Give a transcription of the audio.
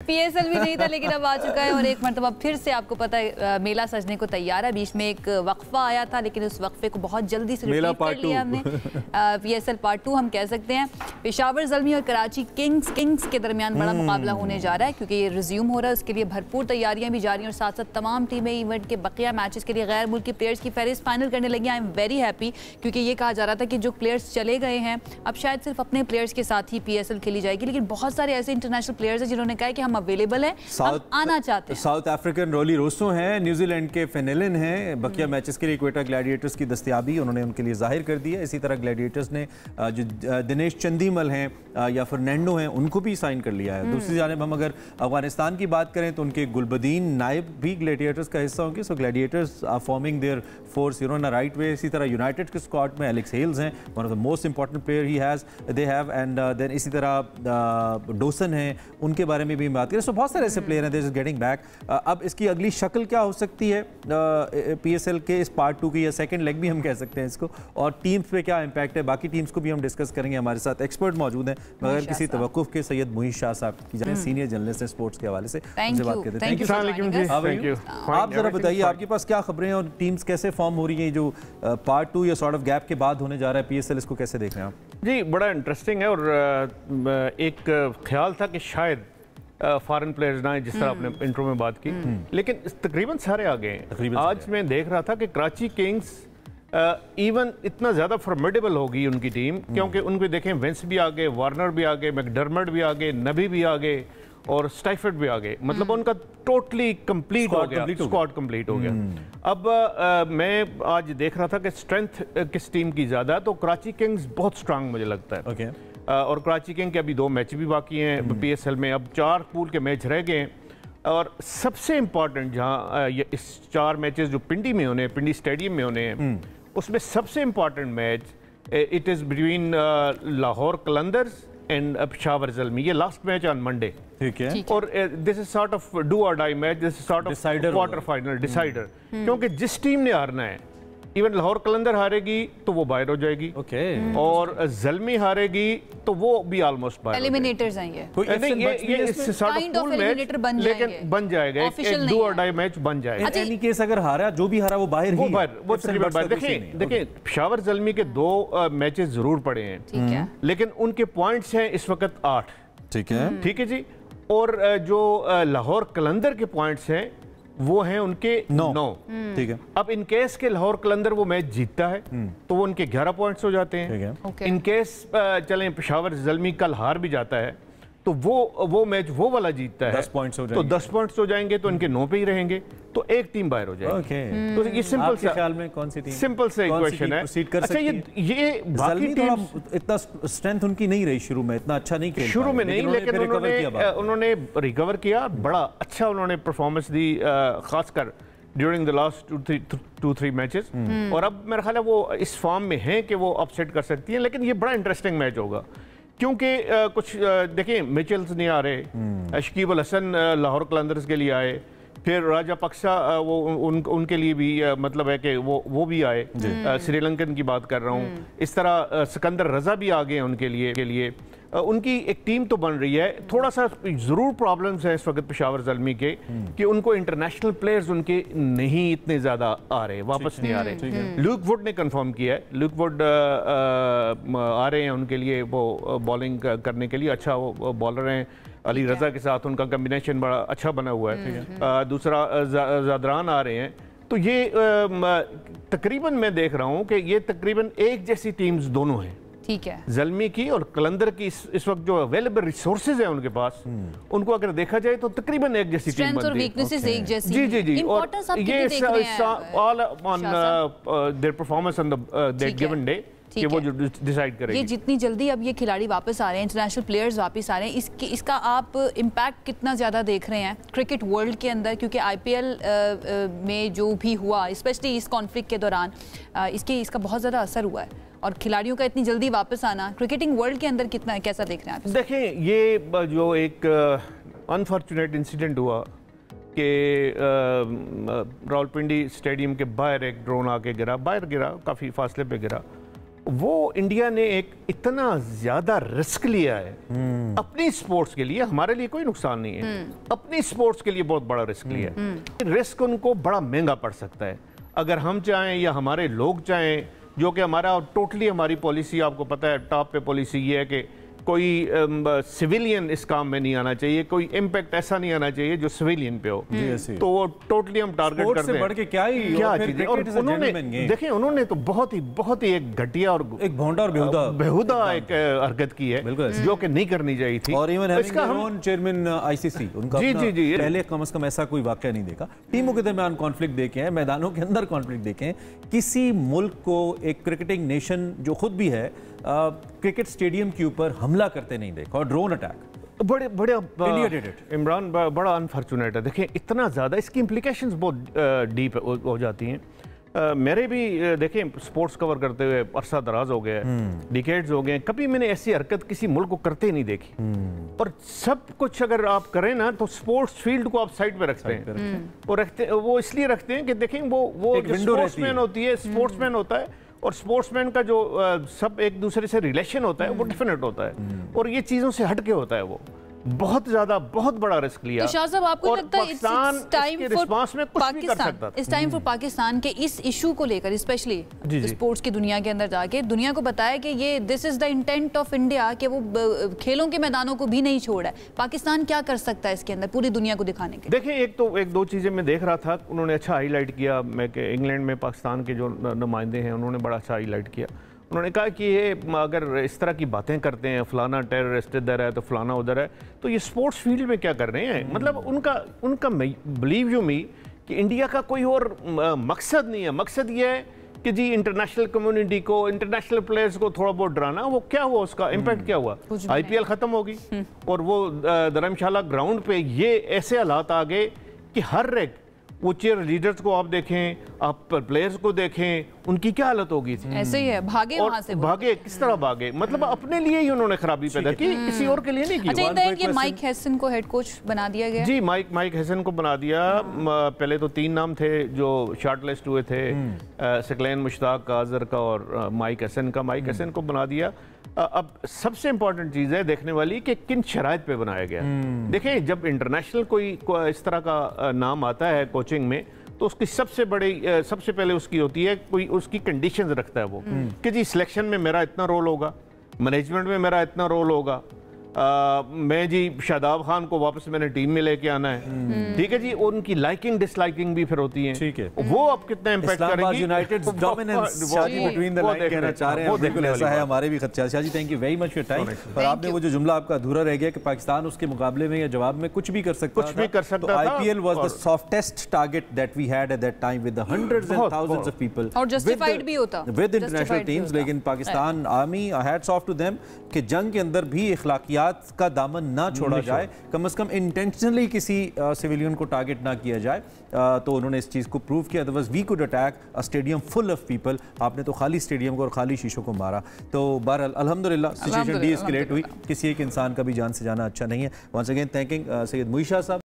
PSL भी नहीं था लेकिन अब आ चुका है और एक मरतबा फिर से आपको पता है मेला सजने को तैयार है। बीच में एक वक्फा आया था लेकिन उस वक्फे को बहुत जल्दी से रिपीट कर लिया हमने। पीएसएल पार्ट 2 हम कह सकते हैं। पेशावर ज़ल्मी और कराची किंग्स के दरमियान बड़ा मुकाबला होने जा रहा है क्योंकि ये रिज्यूम हो रहा है। उसके लिए भरपूर तैयारियां भी जारी हैं और साथ साथ तमाम टीमें इवेंट के बकिया मैचेस के लिए गैर मुल्की प्लेयर्स की फहरिस्त फाइनल करने लगी। आई एम वेरी हैप्पी क्योंकि ये कहा जा रहा था कि जो प्लेयर्स चले गए हैं अब शायद सिर्फ अपने प्लेयर्स के साथ ही पीएसएल खेली जाएगी, लेकिन बहुत सारे ऐसे इंटरनेशनल प्लेयर्स हैं जिन्होंने कहा कि हम अवेलेबल हैं, आना चाहते हैं। साउथ अफ्रीकन रोली रोसो हैं, न्यूजीलैंड के फेनेलिन हैं। बकिया मैचेस के लिए क्वेटा ग्लैडिएटर्स की दस्तयाबी उन्होंने उनके लिए जाहिर कर दी है। इसी तरह ग्लैडिएटर्स ने जो दिनेश चंदीमल हैं या फर्नांडो हैं उनको भी साइन कर लिया है। दूसरी जानिब हम अगर अफगानिस्तान की बात करें तो उनके गुलबदीन नाइब भी ग्लैडिएटर्स का हिस्सा होंगे। So Gladiators are forming their force in a right way. इसी तरह यूनाइटेड के स्क्वाड में एलेक्स हेल्स हैं, one of the most important player he has they have. And then इसी तरह डोसन हैं, उनके बारे में भी बात करें। सो बहुत सारे ऐसे प्लेयर हैं दिस गेटिंग बैक। अब इसकी अगली शक्ल क्या हो सकती है पीएसएल के इस पार्ट 2 की, या सेकंड लेग भी हम कह सकते हैं इसको, और टीम्स पे क्या इंपैक्ट है, बाकी टीम्स को भी हम डिस्कस करेंगे। हमारे साथ एक्सपर्ट मौजूद हैं बगैर किसी तवक्कुफ के सैयद मुहीद शाह साहब की जाने सीनियर जर्नलिस्ट हैं स्पोर्ट्स के हवाले से, उनसे बात करते हैं। Thank you. आप जरा बताइए आपके पास क्या खबरें हैं और टीम्स कैसे फॉर्म हो रही हैं जो पार्ट 2 या सॉर्ट ऑफ गैप के बाद होने जा रहा है पीएसएल, इसको कैसे देख रहे हैं आप? जी बड़ा इंटरेस्टिंग है और एक ख्याल था कि शायद फॉरेन प्लेयर्स ना, जिस तरह आपने इंट्रो में बात की, लेकिन तकरीबन सारे आ गए हैं। आज मैं देख रहा था कि कराची किंग्स इवन इतना ज़्यादा फॉर्मिडेबल होगी उनकी टीम, क्योंकि उनको देखें वेंस भी आ गए, वार्नर भी आ गए, मैकडर्मट भी आ गए, नबी भी आ गए और स्टाइफर्ड भी आ गए। मतलब उनका टोटली कंप्लीट हो गया, स्क्वाड कंप्लीट हो गया। अब मैं आज देख रहा था कि स्ट्रेंथ किस टीम की ज़्यादा है, तो कराची किंग्स बहुत स्ट्रांग मुझे लगता है। और कराची किंग के अभी 2 मैच भी बाकी हैं पीएसएल में, अब 4 पूल के मैच रह गए हैं। और सबसे इम्पॉर्टेंट जहाँ इस 4 मैचेस जो पिंडी में होने हैं, पिंडी स्टेडियम में होने हैं, उसमें सबसे important match it is between Lahore Qalandars and Peshawar Zalmi. ये लास्ट मैच ऑन मंडे, ठीक है। और this is sort of do or die match, this is sort of quarter final decider, क्योंकि जिस टीम ने हारना है, इवन लाहौर कलंदर हारेगी तो वो बाहर हो जाएगी, और ज़ल्मी हारेगी तो वो भी ऑलमोस्ट बाहर। एलिमिनेटर्स हैं ये लेकिन बन जाएगा, एक डू और डाई मैच बन जाएगा। एनी केस अगर हारा, जो भी हारा वो बाहर ही, वो तकरीबन बाहर। देखिए पेशावर ज़ल्मी के 2 मैचेस जरूर पड़े हैं, लेकिन उनके पॉइंट्स हैं इस वक्त 8। ठीक है जी। और जो लाहौर कलंदर के पॉइंट्स हैं वो हैं उनके 9। ठीक है। अब इन केस के लाहौर कलंदर वो मैच जीतता है तो वो उनके 11 पॉइंट्स हो जाते हैं। इन केस चलें पेशावर ज़ल्मी कल हार भी जाता है तो वो मैच वो वाला जीतता है, 10 पॉइंट्स हो जाएंगे, तो 10 पॉइंट्स हो जाएंगे, तो इनके 9 पे ही रहेंगे, तो एक टीम बाहर हो जाएगी। तो ये सिंपल सा, ख्याल में कौन सी टीम, सिंपल सा इक्वेशन है। अच्छा, ये बाकी टीम इतना स्ट्रेंथ उनकी नहीं रही शुरू में, इतना अच्छा नहीं खेल शुरू में नहीं, लेकिन उन्होंने रिकवर किया, बड़ा अच्छा उन्होंने परफॉर्मेंस दी, खासकर ड्यूरिंग द लास्ट 2-3 मैचेस। और अब मेरा ख्याल है वो इस फॉर्म में हैं कि वो अपसेट कर सकती हैं। लेकिन ये बड़ा इंटरेस्टिंग मैच होगा क्योंकि कुछ देखिए मिचेल्स नहीं आ रहे, शकीब अल हसन लाहौर कलंदर्स के लिए आए, फिर राजा पक्सा वो उनके लिए भी मतलब है कि वो भी आए, श्रीलंकन की बात कर रहा हूँ। इस तरह सिकंदर रजा भी आ गए उनके लिए। उनकी एक टीम तो बन रही है। थोड़ा सा ज़रूर प्रॉब्लम्स हैं इस वक्त पेशावर ज़ल्मी के कि उनको इंटरनेशनल प्लेयर्स उनके नहीं इतने ज़्यादा आ रहे, वापस नहीं आ रहे। ल्यूक वुड ने कंफर्म किया है, ल्यूक वुड आ रहे हैं उनके लिए, वो बॉलिंग करने के लिए अच्छा वो बॉलर हैं। अली रजा के साथ उनका कम्बिनेशन बड़ा अच्छा बना हुआ है। दूसरा ज़ादरान आ रहे हैं। तो ये तकरीबन मैं देख रहा हूँ कि ये तकरीबन एक जैसी टीम्स दोनों हैं, ठीक है। ज़ल्मी की और कलंदर की इस वक्त जो अवेलेबल रिसोर्सेज हैं उनके पास, उनको अगर देखा जाए तो तकरीबन एक जैसी टीम बनती है। और वीकनेसेस एक जैसी। जी। और ये all on their performance on the given day कि वो जो डिसाइड करेंगे। ये जितनी जल्दी अब ये खिलाड़ी वापस आ रहे हैं, इंटरनेशनल प्लेयर्स वापस आ रहे हैं, इसका आप इम्पैक्ट कितना ज़्यादा देख रहे हैं क्रिकेट वर्ल्ड के अंदर? क्योंकि आईपीएल में जो भी हुआ, स्पेशली इस कॉन्फ्लिक्ट के दौरान, इसका बहुत ज़्यादा असर हुआ है, और खिलाड़ियों का इतनी जल्दी वापस आना क्रिकेटिंग वर्ल्ड के अंदर कैसा देख रहे हैं आप? देखें, ये जो एक अनफॉर्चुनेट इंसिडेंट हुआ कि रावलपिंडी स्टेडियम के बाहर एक ड्रोन आके गिरा, काफ़ी फासले पे गिरा, वो इंडिया ने एक इतना ज्यादा रिस्क लिया है अपनी स्पोर्ट्स के लिए, हमारे लिए कोई नुकसान नहीं है, अपनी स्पोर्ट्स के लिए बहुत बड़ा रिस्क लिया है। रिस्क उनको बड़ा महंगा पड़ सकता है अगर हम चाहें या हमारे लोग चाहें, जो कि हमारा टोटली हमारी पॉलिसी आपको पता है, टॉप पे पॉलिसी ये है कि कोई सिविलियन इस काम में नहीं आना चाहिए, कोई इम्पैक्ट ऐसा नहीं आना चाहिए जो सिविलियन पे हो। तो वो टोटली हम टारगेट करते हैं। बढ़ के क्या चीज़ है। और उन्होंने देखें, उन्होंने तो बहुत ही एक घटिया और एक भोंडा और बेहुदा एक हरकत की है जो कि नहीं करनी चाहिए थी। और इवन चेयरमैन आईसीसी उनका जी पहले कम से कम ऐसा कोई वाकया नहीं देखा। टीमों के दरमियान कॉन्फ्लिक्ट देखे हैं, मैदानों के अंदर कॉन्फ्लिक्ट देखे हैं। किसी मुल्क को एक क्रिकेटिंग नेशन जो खुद भी है क्रिकेट स्टेडियम के ऊपर हमला करते नहीं देखा, और ड्रोन अटैक बड़े इमरान बड़ा अनफॉर्चुनेट है। देखें इतना ज़्यादा इसकी इम्प्लीकेशंस बहुत डीप हो जाती हैं। मेरे भी देखें स्पोर्ट्स कवर करते हुए अरसा दराज हो गया, डिकेड्स हो गए, कभी मैंने ऐसी हरकत किसी मुल्क को करते नहीं देखी। और सब कुछ अगर आप करें ना तो स्पोर्ट्स फील्ड को आप साइड पे रखते हैं, वो इसलिए रखते हैं कि देखें वो स्पोर्ट्समैन होती है, स्पोर्ट्समैन होता है, और स्पोर्ट्समैन का जो सब एक दूसरे से रिलेशन होता है वो डिफिनेट होता है, और ये चीज़ों से हटके होता है। वो बहुत बड़ा रिस्क लिया। तो शाह साहब, आपको लगता है इस टाइम फॉर पाकिस्तान के इस इशू को लेकर स्पेशली स्पोर्ट्स की दुनिया के अंदर जाके दुनिया को बताया कि ये this is the intent of India, कि वो खेलों के मैदानों को भी नहीं छोड़ा है, पाकिस्तान क्या कर सकता है इसके अंदर पूरी दुनिया को दिखाने के? देखिए, एक दो चीज़ें मैं देख रहा था, उन्होंने अच्छा हाईलाइट किया। मैं कि इंग्लैंड में पाकिस्तान के जो नुमाइंदे हैं उन्होंने बड़ा अच्छा हाईलाइट किया। उन्होंने कहा कि ये अगर इस तरह की बातें करते हैं, फलाना टेररिस्ट इधर है तो फलाना उधर है, तो ये स्पोर्ट्स फील्ड में क्या कर रहे हैं? मतलब उनका बिलीव यू मी कि इंडिया का कोई और मकसद नहीं है। मकसद ये है कि जी इंटरनेशनल कम्युनिटी को, इंटरनेशनल प्लेयर्स को थोड़ा बहुत डराना। वो क्या हुआ, उसका इम्पैक्ट क्या हुआ? IPL ख़त्म होगी और वो धर्मशाला ग्राउंड पे ये ऐसे हालात आ गए कि हर एक वो चीयर लीडर्स को आप देखें, आप प्लेयर्स को देखें, उनकी क्या हालत होगी थी। ऐसे ही है, भागे वहां से, भागे किस तरह भागे, मतलब अपने लिए ही उन्होंने खराबी पैदा की, किसी और के लिए नहीं की। अच्छा, ये माइक हैसन को हेड कोच बना दिया गया? जी, माइक हैसन को बना दिया। पहले तो 3 नाम थे जो शॉर्टलिस्ट हुए थे, सकलैन मुश्ताक का, आजर का और माइक हैसन का। माइक हैसन को बना दिया। अब सबसे इंपॉर्टेंट चीज़ है देखने वाली कि किन शराइत पे बनाया गया। देखिए, जब इंटरनेशनल कोई इस तरह का नाम आता है कोचिंग में, तो उसकी सबसे पहले उसकी होती है, कोई उसकी कंडीशंस रखता है वो कि जी सिलेक्शन में मेरा इतना रोल होगा, मैनेजमेंट में मेरा इतना रोल होगा, मैं जी शादाब खान को वापस मैंने टीम में लेके आना है। ठीक है जी, उनकी लाइकिंग डिसलाइकिंग भी फिर होती है। ठीक है, वो अब कितना इंपैक्ट करेगी। United dominance between the line कहना चाह रहे हैं, बिल्कुल ऐसा है, हमारे भी खदशा। Shah ji, thank you very much for time. पर आपने वो जो जुमला आपका अधूरा रह गया कि पाकिस्तान उसके मुकाबले में या जवाब में कुछ भी कर सकता था। IPL was the softest target that we had at that time with the hundreds and thousands of people, और जस्टिफाइड भी होता विद इंटरनेशनल टीम्स। लेकिन Pakistan army, hats off to them कि जंग के अंदर भी इखलाकियात का दामन ना छोड़ा जाए, कम से कम इंटेंशनली किसी सिविलियन को टारगेट ना किया जाए। तो उन्होंने इस चीज़ को प्रूव किया। Otherwise we could attack a stadium full of people. आपने तो खाली स्टेडियम को और खाली शीशों को मारा। तो बहरहाल अल्हम्दुलिल्लाह सिचुएशन डी एस्केलेट हुई, किसी एक इंसान का भी जान से जाना अच्छा नहीं है। वंस अगेन थैंकिंग सैयद मुईशा साहब।